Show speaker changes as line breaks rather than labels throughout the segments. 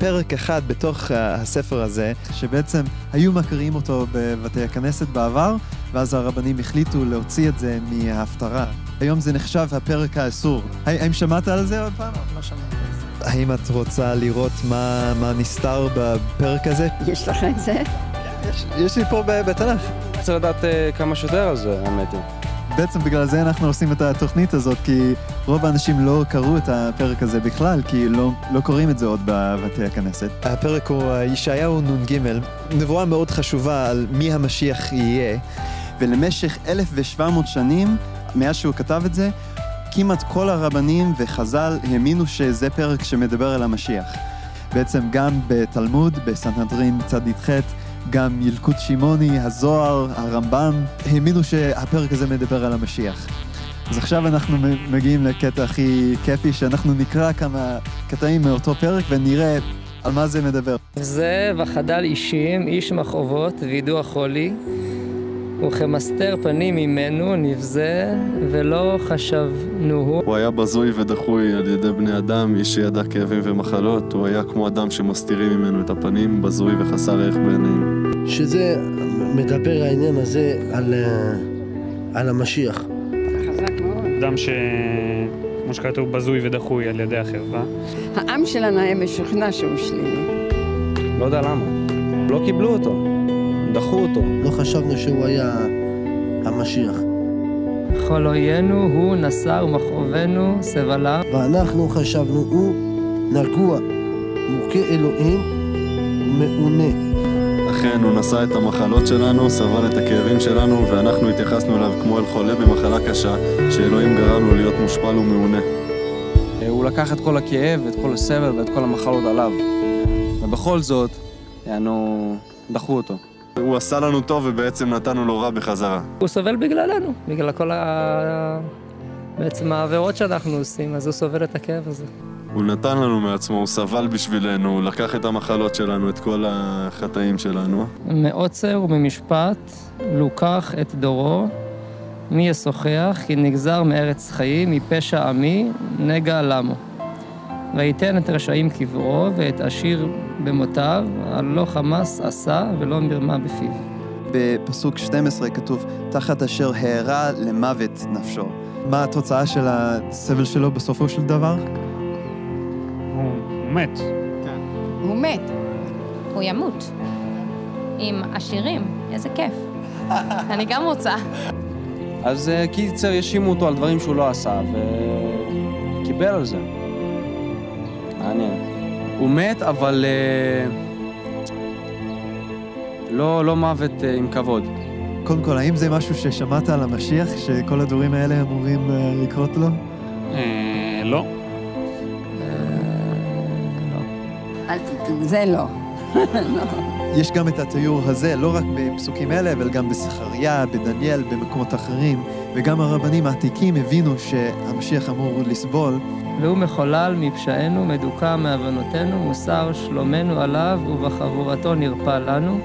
פרק אחד בתוך הספר הזה, שבעצם היו מקריאים אותו בבתי הכנסת בעבר, ואז הרבנים החליטו להוציא את זה מההפטרה. היום זה נחשב הפרק האסור. האם שמעת על זה עוד פעם?
לא שמעתי על זה.
האם את רוצה לראות מה נסתר בפרק הזה?
יש לך את זה?
יש לי פה בתנ"ך.
צריך לדעת כמה שיותר על זה, האמת היא.
בעצם בגלל זה אנחנו עושים את התוכנית הזאת, כי רוב האנשים לא קראו את הפרק הזה בכלל, כי לא קוראים את זה עוד בבתי הכנסת. הפרק הוא ישעיהו נ"ג, נבואה מאוד חשובה על מי המשיח יהיה, ולמשך 1,700 שנים, מאז שהוא כתב את זה, כמעט כל הרבנים וחז"ל האמינו שזה פרק שמדבר על המשיח. בעצם גם בתלמוד, בסנהדרין צ"ח, גם ילקוט שמעוני, הזוהר, הרמב"ם, האמינו שהפרק הזה מדבר על המשיח. אז עכשיו אנחנו מגיעים לקטע הכי כיפי, שאנחנו נקרא כמה קטעים מאותו פרק ונראה על מה זה מדבר.
זה וחדל אישים, איש מכאובות וידוע חולי, וכמסתר פנים ממנו נבזה ולא חשבנוהו.
הוא היה בזוי ודחוי על ידי בני אדם, איש שידע כאבים ומחלות. הוא היה כמו אדם שמסתירים ממנו את הפנים, בזוי וחסר ערך בעינינו.
שזה מדבר העניין הזה על המשיח.
זה חזק מאוד.
אדם כמו שכתוב בזוי ודחוי על ידי החרבה.
העם שלנו היה משוכנע שהוא שלילי.
לא יודע למה. לא קיבלו אותו. דחו אותו.
לא חשבנו שהוא היה המשיח.
כל אוינו הוא נשא ומכאובנו סבלה.
ואנחנו חשבנו הוא נגוע, מוכה אלוהים, מעונה.
אכן, הוא נשא את המחלות שלנו, סבל את הכאבים שלנו, ואנחנו התייחסנו אליו כמו אל חולה במחלה קשה, שאלוהים גרם לו להיות מושפל ומעונה.
הוא לקח את כל הכאב, את כל הסבל ואת כל המחלות עליו. ובכל זאת, דחו אותו.
הוא עשה לנו טוב ובעצם נתנו לו רע בחזרה.
הוא סובל בגללנו, בגלל כל בעצם העבירות שאנחנו עושים, אז הוא סובל את הכאב הזה.
הוא נתן לנו מעצמו, הוא סבל בשבילנו, הוא לקח את המחלות שלנו, את כל החטאים שלנו.
מעוצר וממשפט לוקח את דורו, מי ישוחח, כי נגזר מארץ חיים, מפשע עמי, נגע למו. ויתן את רשעים קברו ואת עשיר במותיו, על לא חמס עשה ולא מרמה בפיו.
בפסוק 12 כתוב, תחת אשר הערה למוות נפשו. מה התוצאה של הסבל שלו בסופו של דבר?
הוא מת.
הוא מת. הוא ימות. עם עשירים. איזה כיף. אני גם רוצה.
אז קיצר ישימו אותו על דברים שהוא לא עשה, וקיבל על זה. מעניין. הוא מת, אבל לא מוות עם כבוד.
קודם כל, האם זה משהו ששמעת על המשיח, שכל הדברים האלה אמורים לקרות לו?
לא.
זה לא.
יש גם את התיאור הזה, לא רק בפסוקים אלה, אבל גם בזכריה, בדניאל, במקומות אחרים, וגם הרבנים העתיקים הבינו שהמשיח אמור לסבול.
והוא מחולל מפשענו, מדוכא מעוונותינו, מוסר שלומנו עליו, ובחבורתו נרפא לנו.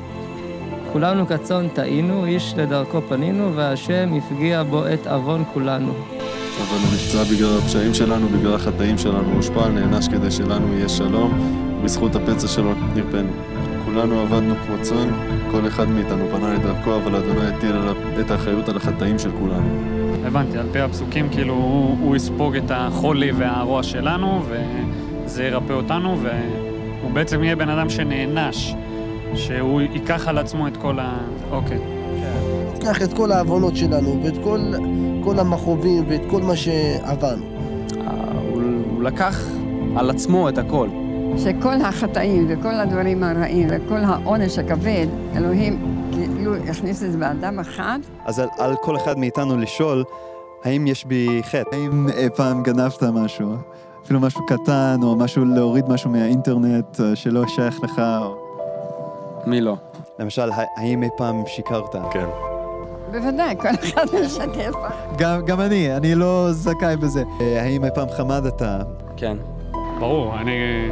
כולנו כצאן טעינו, איש לדרכו פנינו, והשם הפגיע בו את עוון כולנו.
אבל הוא נפצע בגלל הפשעים שלנו, בגלל החטאים שלנו, הושפל, נענש כדי שלנו יהיה שלום, בזכות הפצע שלו נרפאנו. כולנו עבדנו כמו צאן, כל אחד מאיתנו פנה לדרכו, אבל אדוני הטיל את האחריות על החטאים של כולנו.
הבנתי, על פי הפסוקים, כאילו הוא יספוג את החולי והרוע שלנו, וזה ירפא אותנו, והוא בעצם יהיה בן אדם שנענש, שהוא ייקח על עצמו את כל אוקיי.
ייקח את כל העוונות שלנו, ואת כל המכאובים, ואת כל מה שעברנו.
הוא לקח על עצמו את הכל.
שכל החטאים וכל הדברים הרעים וכל העונש הכבד, אלוהים כאילו הכניס את זה באדם אחד.
אז על כל אחד מאיתנו לשאול, האם יש בי חטא? האם אי פעם גנבת משהו? אפילו משהו קטן, או משהו להוריד משהו מהאינטרנט שלא שייך לך?
מי לא?
למשל, האם אי פעם שיקרת?
כן.
בוודאי, כל אחד משקף.
גם אני לא זכאי בזה. האם אי פעם חמדת?
כן.
ברור, אני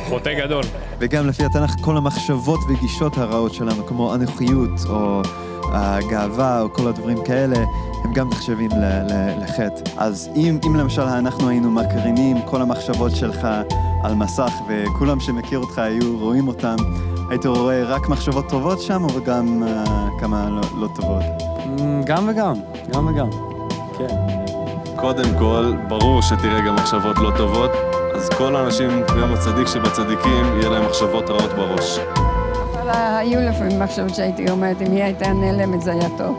חוטא גדול.
וגם לפי התנ"ך, כל המחשבות וגישות הרעות שלנו, כמו אנוכיות או הגאווה או כל הדברים כאלה, הם גם נחשבים לחטא. אז אם למשל אנחנו היינו מקרינים כל המחשבות שלך, על מסך, וכולם שמכיר אותך היו רואים אותם. היית רואה רק מחשבות טובות שם, או גם כמה לא טובות?
גם וגם, גם וגם, כן.
קודם כל, ברור שתראה גם מחשבות לא טובות, אז כל האנשים, גם הצדיק שבצדיקים, יהיה להם מחשבות רעות בראש.
אבל היו לפעמים מחשבות שהייתי אומרת, אם היא הייתה נעלמת זה היה טוב.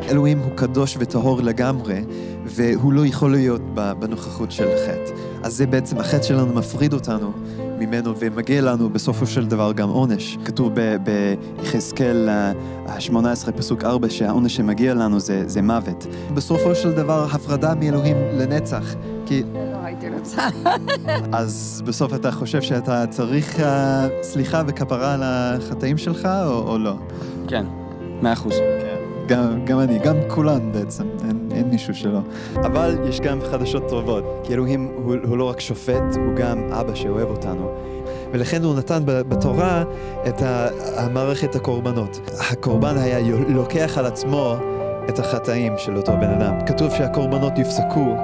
אלוהים הוא קדוש וטהור לגמרי, והוא לא יכול להיות בנוכחות של חטא. אז זה בעצם, החטא שלנו מפריד אותנו ממנו, ומגיע לנו בסופו של דבר גם עונש. כתוב ביחזקאל 18 פסוק 4, שהעונש שמגיע לנו זה מוות. בסופו של דבר, הפרדה מאלוהים לנצח. כי...
לא הייתי רוצה.
אז בסוף אתה חושב שאתה צריך סליחה וכפרה על החטאים שלך, או לא?
כן, 100%.
גם אני, גם כולן בעצם, אין מישהו שלא. אבל יש גם חדשות טובות, כי אלוהים הוא לא רק שופט, הוא גם אבא שאוהב אותנו. ולכן הוא נתן בתורה את המערכת הקורבנות. הקורבן היה לוקח על עצמו את החטאים של אותו בן אדם. כתוב שהקורבנות יפסקו,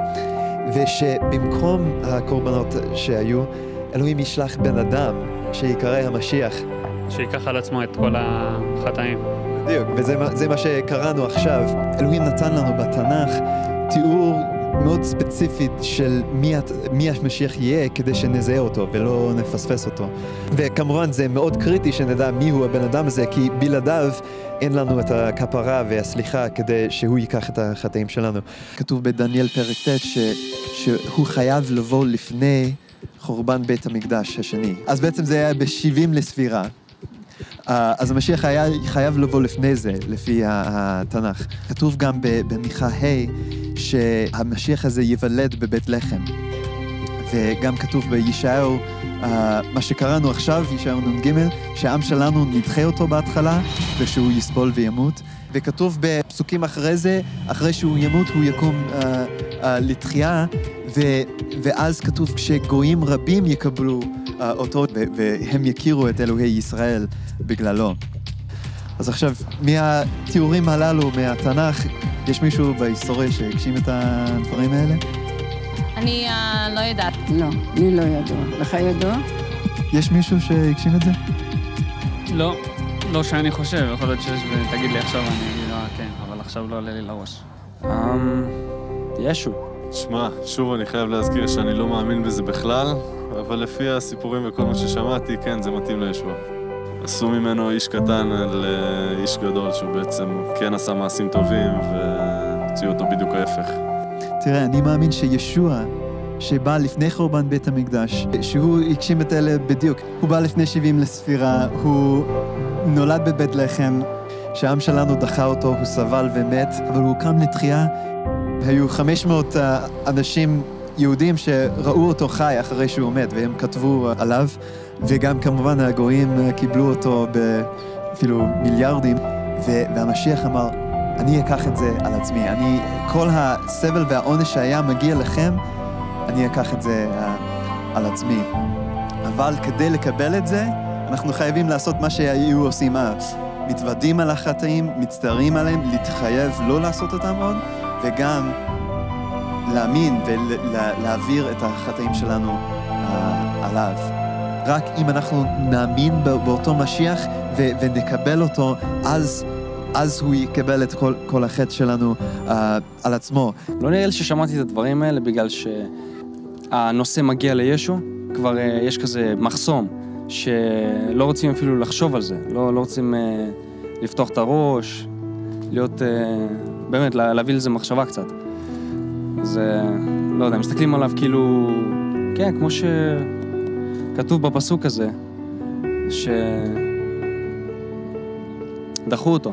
ושבמקום הקורבנות שהיו, אלוהים ישלח בן אדם שיקרא המשיח.
שיקח על עצמו את כל החטאים.
בדיוק, וזה מה שקראנו עכשיו. אלוהים נתן לנו בתנ"ך תיאור מאוד ספציפית של מי המשיח יהיה, כדי שנזהה אותו ולא נפספס אותו. וכמובן זה מאוד קריטי שנדע מי הוא הבן אדם הזה, כי בלעדיו אין לנו את הכפרה והסליחה כדי שהוא ייקח את החטאים שלנו. כתוב בדניאל פרק ט' שהוא חייב לבוא לפני חורבן בית המקדש השני. אז בעצם זה היה ב-70 לספירה. אז המשיח היה חייב לבוא לפני זה, לפי התנ"ך. כתוב גם במיכה ה' שהמשיח הזה יוולד בבית לחם. וגם כתוב בישעיהו, מה שקראנו עכשיו, ישעיהו נ"ג, שהעם שלנו נדחה אותו בהתחלה, ושהוא יסבול וימות. וכתוב בפסוקים אחרי זה, אחרי שהוא ימות, הוא יקום לתחייה, ואז כתוב כשגויים רבים יקבלו אותו, והם יכירו את אלוהי ישראל בגללו. אז עכשיו, מהתיאורים הללו, מהתנ"ך, יש מישהו בהיסטוריה שהגשים את הדברים האלה?
אני לא יודעת.
לא, לי לא ידוע. לך ידוע?
יש מישהו שהגשים את זה?
לא, לא שאני חושב, יכול להיות שיש, ותגיד לי עכשיו, אני אגיד לו, כן, אבל עכשיו לא עולה לי לראש.
ישו.
שמע, שוב אני חייב להזכיר שאני לא מאמין בזה בכלל, אבל לפי הסיפורים וכל מה ששמעתי, כן, זה מתאים לישוע. עשו ממנו איש קטן לאיש גדול, שהוא בעצם כן עשה מעשים טובים, והוציאו אותו בדיוק ההפך.
תראה, אני מאמין שישוע, שבא לפני חורבן בית המקדש, שהוא הגשים את אלה בדיוק. הוא בא לפני 70 לספירה, הוא נולד בבית לחם, שהעם שלנו דחה אותו, הוא סבל ומת, אבל הוא קם לתחייה. היו 500 אנשים יהודים שראו אותו חי אחרי שהוא מת, והם כתבו עליו, וגם כמובן הגויים קיבלו אותו אפילו מיליארדים, והמשיח אמר, אני אקח את זה על עצמי, כל הסבל והעונש שהיה מגיע לכם, אני אקח את זה על עצמי. אבל כדי לקבל את זה, אנחנו חייבים לעשות מה שהיו עושים אז. מתוודים על החטאים, מצטערים עליהם, להתחייב לא לעשות אותם עוד, וגם להאמין ולהעביר את החטאים שלנו עליו. רק אם אנחנו נאמין באותו משיח ונקבל אותו, אז הוא יקבל את כל החטא שלנו על עצמו.
לא נראה לי ששמעתי את הדברים האלה בגלל שהנושא מגיע לישו, כבר יש כזה מחסום שלא רוצים אפילו לחשוב על זה, לא רוצים לפתוח את הראש, להיות, באמת, להביא לזה מחשבה קצת. אז לא יודע, מסתכלים עליו כאילו, כן, כמו שכתוב בפסוק הזה, שדחו אותו.